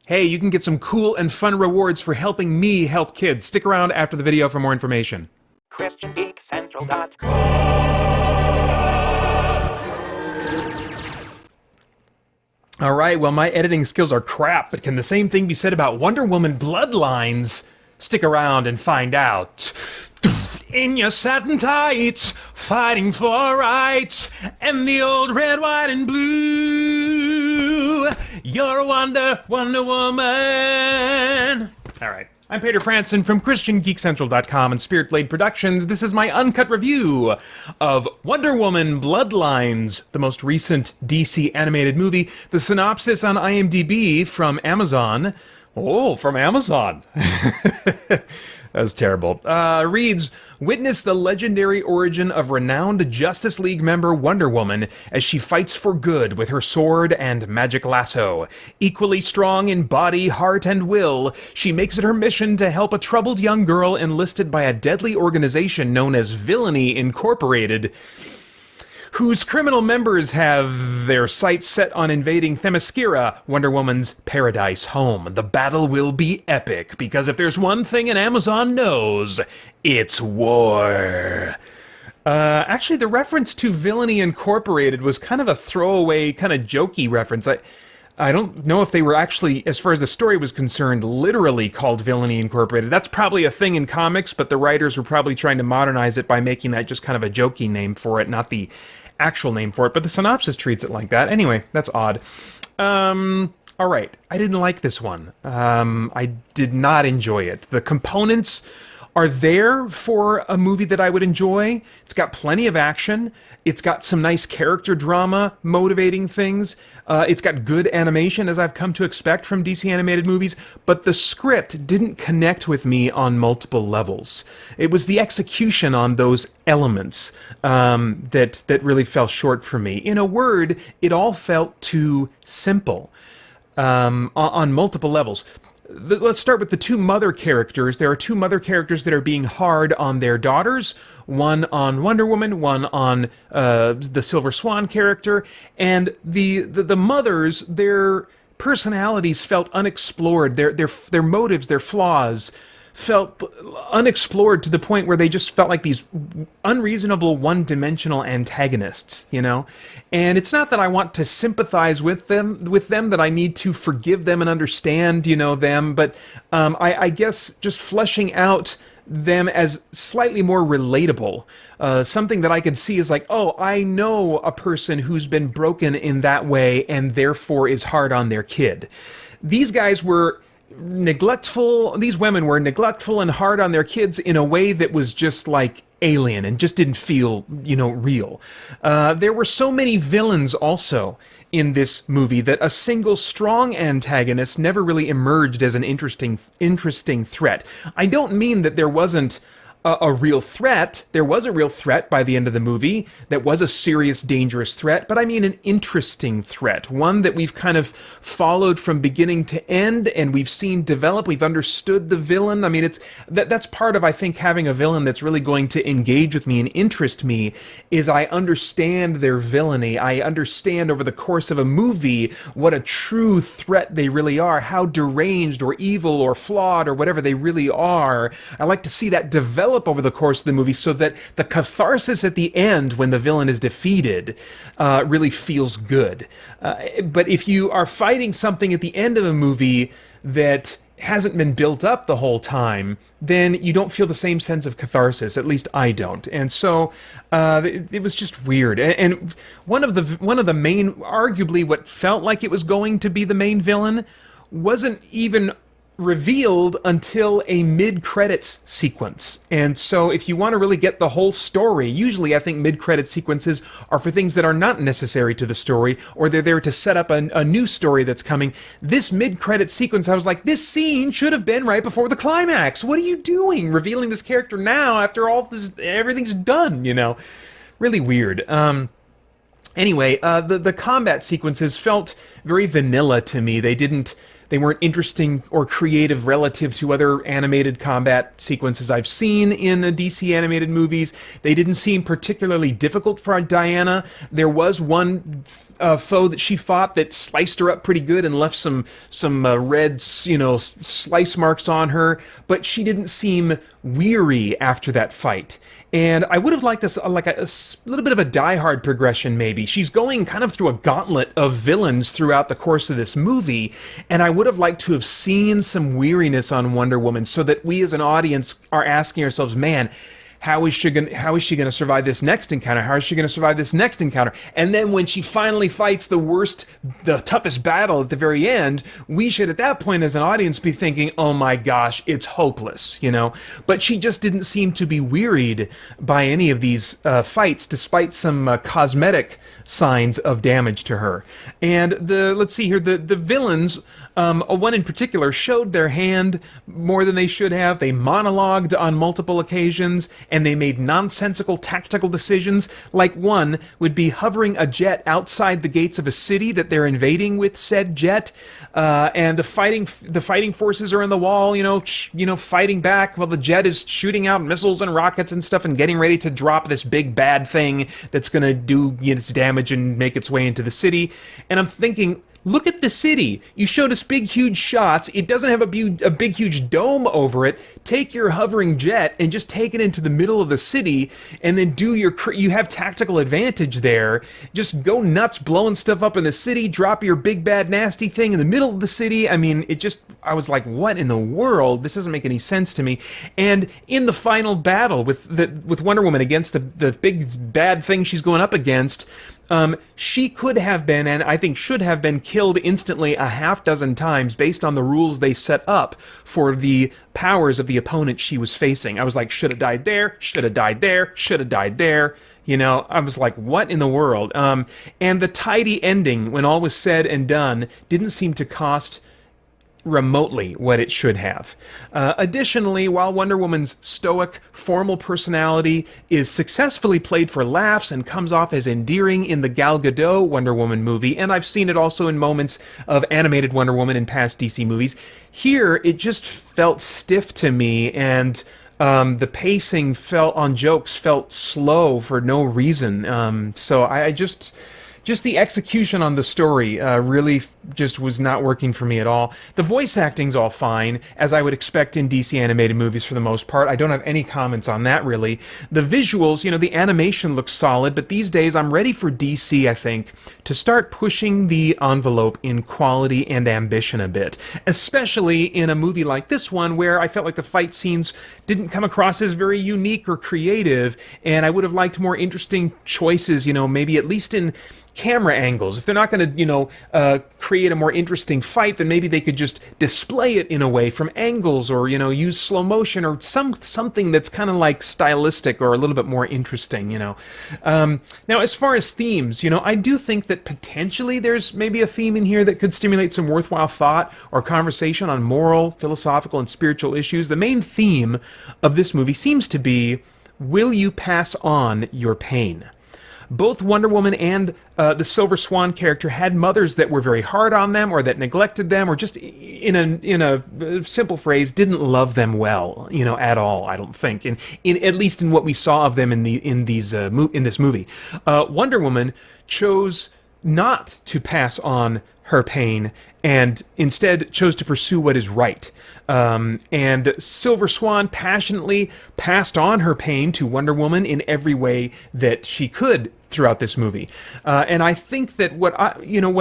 hey, you can get some cool and fun rewards for helping me help kids. Stick around after the video for more information. All right, well, my editing skills are crap, but can the same thing be said about Wonder Woman Bloodlines? Stick around and find out. In your satin tights, fighting for rights, and the old red, white, and blue. You're a Wonder Woman. All right. I'm Peter Franson from christiangeekcentral.com and Spirit Blade Productions. This is my uncut review of Wonder Woman Bloodlines, the most recent DC animated movie. The synopsis on IMDb from Amazon. Oh, from Amazon. That was terrible. Reads, witness the legendary origin of renowned Justice League member Wonder Woman as she fights for good with her sword and magic lasso. Equally strong in body, heart, and will, she makes it her mission to help a troubled young girl enlisted by a deadly organization known as Villainy Incorporated, whose criminal members have their sights set on invading Themyscira, Wonder Woman's paradise home. The battle will be epic, because if there's one thing an Amazon knows, it's war. Actually, the reference to Villainy Incorporated was kind of a throwaway, kind of jokey reference. I don't know if they were actually, as far as the story was concerned, literally called Villainy Incorporated. That's probably a thing in comics, but the writers were probably trying to modernize it by making that just kind of a jokey name for it, not the actual name for it. But the synopsis treats it like that. Anyway, that's odd. All right. I didn't like this one. I did not enjoy it. The components are there for a movie that I would enjoy. It's got plenty of action. It's got some nice character drama, motivating things. It's got good animation, as I've come to expect from DC animated movies, but the script didn't connect with me on multiple levels. It was the execution on those elements that really fell short for me. In a word, it all felt too simple on multiple levels. Let's start with the two mother characters. There are two mother characters that are being hard on their daughters. One on Wonder Woman, one on the Silver Swan character. And the mothers, their personalities felt unexplored. Their motives, their flaws felt unexplored to the point where they just felt like these unreasonable, one-dimensional antagonists, you know? And it's not that I want to sympathize with them, that I need to forgive them and understand, you know, them, but I guess just fleshing out them as slightly more relatable. Something that I could see is like, oh, I know a person who's been broken in that way and therefore is hard on their kid. These guys were neglectful, these women were neglectful and hard on their kids in a way that was just like alien and just didn't feel, you know, real. There were so many villains also in this movie that a single strong antagonist never really emerged as an interesting threat. I don't mean that there wasn't a real threat. There was a real threat by the end of the movie that was a serious, dangerous threat, but I mean an interesting threat, one that we've kind of followed from beginning to end and we've seen develop. We've understood the villain. I mean, that's part of, I think, having a villain that's really going to engage with me and interest me is I understand their villainy. I understand over the course of a movie what a true threat they really are, how deranged or evil or flawed or whatever they really are. I like to see that develop over the course of the movie so that the catharsis at the end when the villain is defeated really feels good. But if you are fighting something at the end of a movie that hasn't been built up the whole time, then you don't feel the same sense of catharsis. At least I don't. And so it was just weird. And one of the main, arguably what felt like it was going to be the main villain, wasn't even revealed until a mid-credits sequence. And so if you want to really get the whole story, usually I think mid-credit sequences are for things that are not necessary to the story, or they're there to set up a new story that's coming. This mid-credit sequence, I was like, this scene should have been right before the climax. What are you doing, revealing this character now after all this, everything's done, you know? Really weird. Anyway, the combat sequences felt very vanilla to me. They weren't interesting or creative relative to other animated combat sequences I've seen in DC animated movies. They didn't seem particularly difficult for Diana. There was one foe that she fought that sliced her up pretty good and left some red, slice marks on her, but she didn't seem weary after that fight. And I would have liked a little bit of a Die Hard progression, maybe. She's going kind of through a gauntlet of villains throughout the course of this movie, and I would have liked to have seen some weariness on Wonder Woman so that we as an audience are asking ourselves, man, how is she going to survive this next encounter? How is she going to survive this next encounter? And then when she finally fights the toughest battle at the very end, we should at that point as an audience be thinking, oh my gosh, it's hopeless, But she just didn't seem to be wearied by any of these fights, despite some cosmetic signs of damage to her. And let's see here, the villains, one in particular, showed their hand more than they should have. They monologued on multiple occasions, and they made nonsensical tactical decisions, like one would be hovering a jet outside the gates of a city that they're invading with said jet, and the fighting forces are in the wall, fighting back while the jet is shooting out missiles and rockets and stuff and getting ready to drop this big bad thing that's going to do its damage and make its way into the city. And I'm thinking, look at the city. You showed us big, huge shots. It doesn't have a big, huge dome over it. Take your hovering jet and just take it into the middle of the city, and then you have tactical advantage there. Just go nuts blowing stuff up in the city. Drop your big, bad, nasty thing in the middle of the city. I mean, I was like, what in the world? This doesn't make any sense to me. And in the final battle with Wonder Woman against the big, bad thing she's going up against, she could have been, and I think should have been, killed instantly a half dozen times based on the rules they set up for the powers of the opponent she was facing. I was like, should have died there, should have died there, should have died there. I was like, what in the world? And the tidy ending, when all was said and done, didn't seem to cost remotely what it should have. Additionally, while Wonder Woman's stoic, formal personality is successfully played for laughs and comes off as endearing in the Gal Gadot Wonder Woman movie, and I've seen it also in moments of animated Wonder Woman in past DC movies, here it just felt stiff to me, and the pacing on jokes felt slow for no reason. So I just the execution on the story really just was not working for me at all. The voice acting's all fine, as I would expect in DC animated movies for the most part. I don't have any comments on that, really. The visuals, the animation looks solid, but these days I'm ready for DC, I think, to start pushing the envelope in quality and ambition a bit, especially in a movie like this one, where I felt like the fight scenes didn't come across as very unique or creative, and I would have liked more interesting choices, maybe at least in camera angles. If they're not going to, create a more interesting fight, then maybe they could just display it in a way from angles, or use slow motion or something that's kind of like stylistic or a little bit more interesting. Now, as far as themes, I do think that potentially there's maybe a theme in here that could stimulate some worthwhile thought or conversation on moral, philosophical, and spiritual issues. The main theme of this movie seems to be, will you pass on your pain? Both Wonder Woman and the Silver Swan character had mothers that were very hard on them, or that neglected them, or just in a simple phrase, didn't love them well, at all. I don't think, in at least in what we saw of them in this movie. Wonder Woman chose not to pass on her pain, and instead chose to pursue what is right. And Silver Swan passionately passed on her pain to Wonder Woman in every way that she could throughout this movie. And I think that what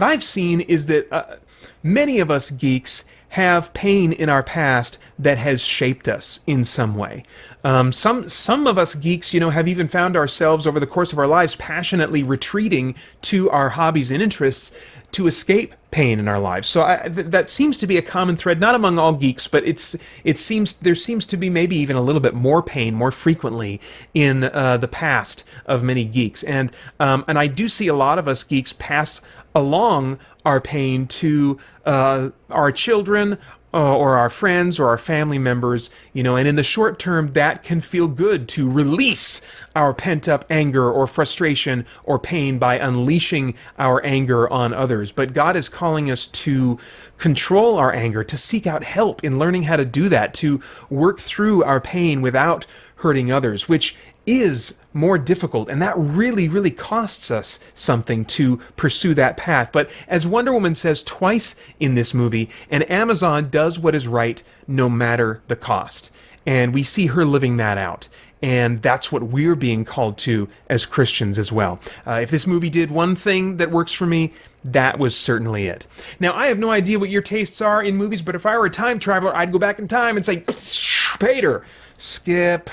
I've seen is that many of us geeks have pain in our past that has shaped us in some way. Some of us geeks, have even found ourselves over the course of our lives passionately retreating to our hobbies and interests to escape pain in our lives. So that seems to be a common thread, not among all geeks, but there seems to be maybe even a little bit more pain more frequently in the past of many geeks, and I do see a lot of us geeks pass along our pain to our children, or our friends, or our family members, and in the short term, that can feel good to release our pent-up anger or frustration or pain by unleashing our anger on others. But God is calling us to control our anger, to seek out help in learning how to do that, to work through our pain without hurting others, which is more difficult, and that really, really costs us something to pursue that path. But as Wonder Woman says twice in this movie, an Amazon does what is right no matter the cost. And we see her living that out. And that's what we're being called to as Christians as well. If this movie did one thing that works for me, that was certainly it. Now, I have no idea what your tastes are in movies, but if I were a time traveler, I'd go back in time and say, Peter, skip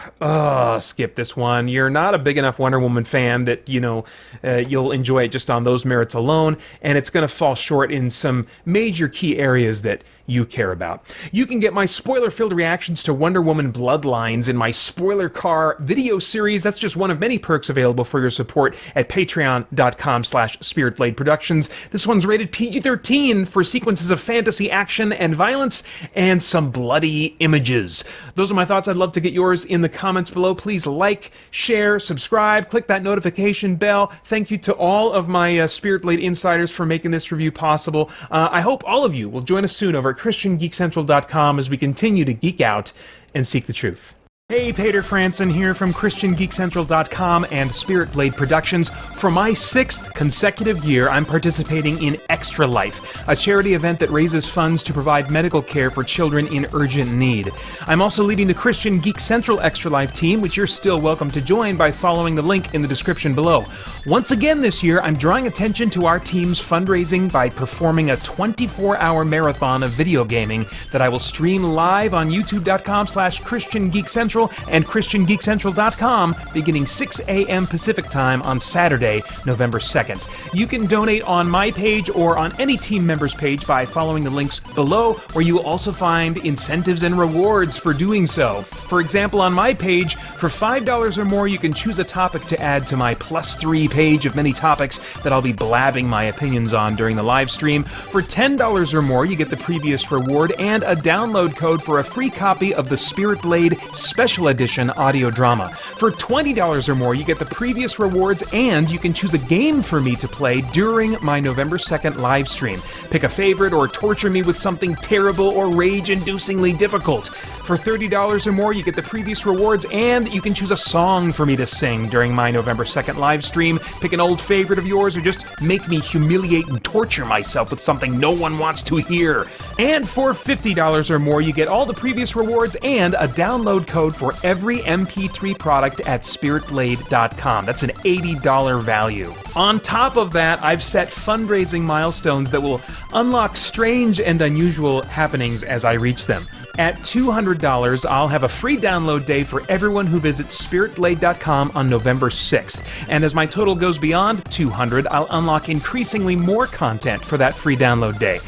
this one. You're not a big enough Wonder Woman fan that, you'll enjoy it just on those merits alone, and it's going to fall short in some major key areas that you care about. You can get my spoiler-filled reactions to Wonder Woman Bloodlines in my Spoiler Car video series. That's just one of many perks available for your support at patreon.com/spiritblade productions. This one's rated PG-13 for sequences of fantasy action and violence and some bloody images. Those are my thoughts. I'd love to get yours in the comments below. Please like, share, subscribe, click that notification bell. Thank you to all of my Spirit Blade insiders for making this review possible. I hope all of you will join us soon over at christiangeekcentral.com as we continue to geek out and seek the truth. Hey, Peter Franson here from christiangeekcentral.com and Spirit Blade Productions. For my 6th consecutive year, I'm participating in Extra Life, a charity event that raises funds to provide medical care for children in urgent need. I'm also leading the Christian Geek Central Extra Life team, which you're still welcome to join by following the link in the description below. Once again this year, I'm drawing attention to our team's fundraising by performing a 24-hour marathon of video gaming that I will stream live on youtube.com/christiangeekcentral and christiangeekcentral.com beginning 6 a.m. Pacific time on Saturday, November 2nd. You can donate on my page or on any team member's page by following the links below, where you will also find incentives and rewards for doing so. For example, on my page, for $5 or more, you can choose a topic to add to my +3 page of many topics that I'll be blabbing my opinions on during the live stream. For $10 or more, you get the previous reward and a download code for a free copy of the Spirit Blade Special Edition audio drama. For $20 or more, you get the previous rewards and you can choose a game for me to play during my November 2nd live stream. Pick a favorite or torture me with something terrible or rage-inducingly difficult. For $30 or more, you get the previous rewards and you can choose a song for me to sing during my November 2nd live stream. Pick an old favorite of yours or just make me humiliate and torture myself with something no one wants to hear. And for $50 or more, you get all the previous rewards and a download code for every MP3 product at spiritblade.com. That's an $80 value. On top of that, I've set fundraising milestones that will unlock strange and unusual happenings as I reach them. At $200, I'll have a free download day for everyone who visits spiritblade.com on November 6th. And as my total goes beyond $200, I'll unlock increasingly more content for that free download day.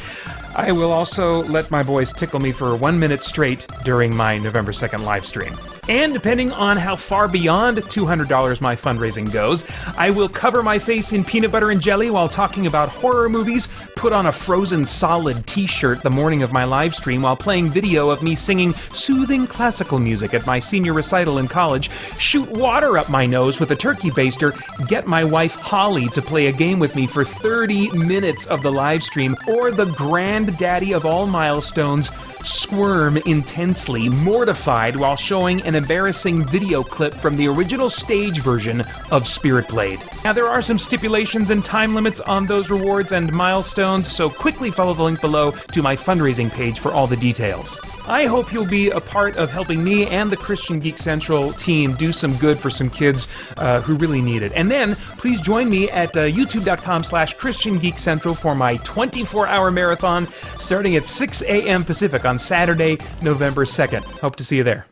I will also let my boys tickle me for 1 minute straight during my November 2nd live stream. And depending on how far beyond $200 my fundraising goes, I will cover my face in peanut butter and jelly while talking about horror movies, put on a Frozen Solid t-shirt the morning of my live stream while playing video of me singing soothing classical music at my senior recital in college, shoot water up my nose with a turkey baster, get my wife Holly to play a game with me for 30 minutes of the live stream, or the granddaddy of all milestones, squirm intensely, mortified while showing an embarrassing video clip from the original stage version of Spirit Blade. Now, there are some stipulations and time limits on those rewards and milestones, so quickly follow the link below to my fundraising page for all the details. I hope you'll be a part of helping me and the Christian Geek Central team do some good for some kids who really need it. And then, please join me at youtube.com/christiangeekcentral for my 24-hour marathon starting at 6 a.m. Pacific on Saturday, November 2nd. Hope to see you there.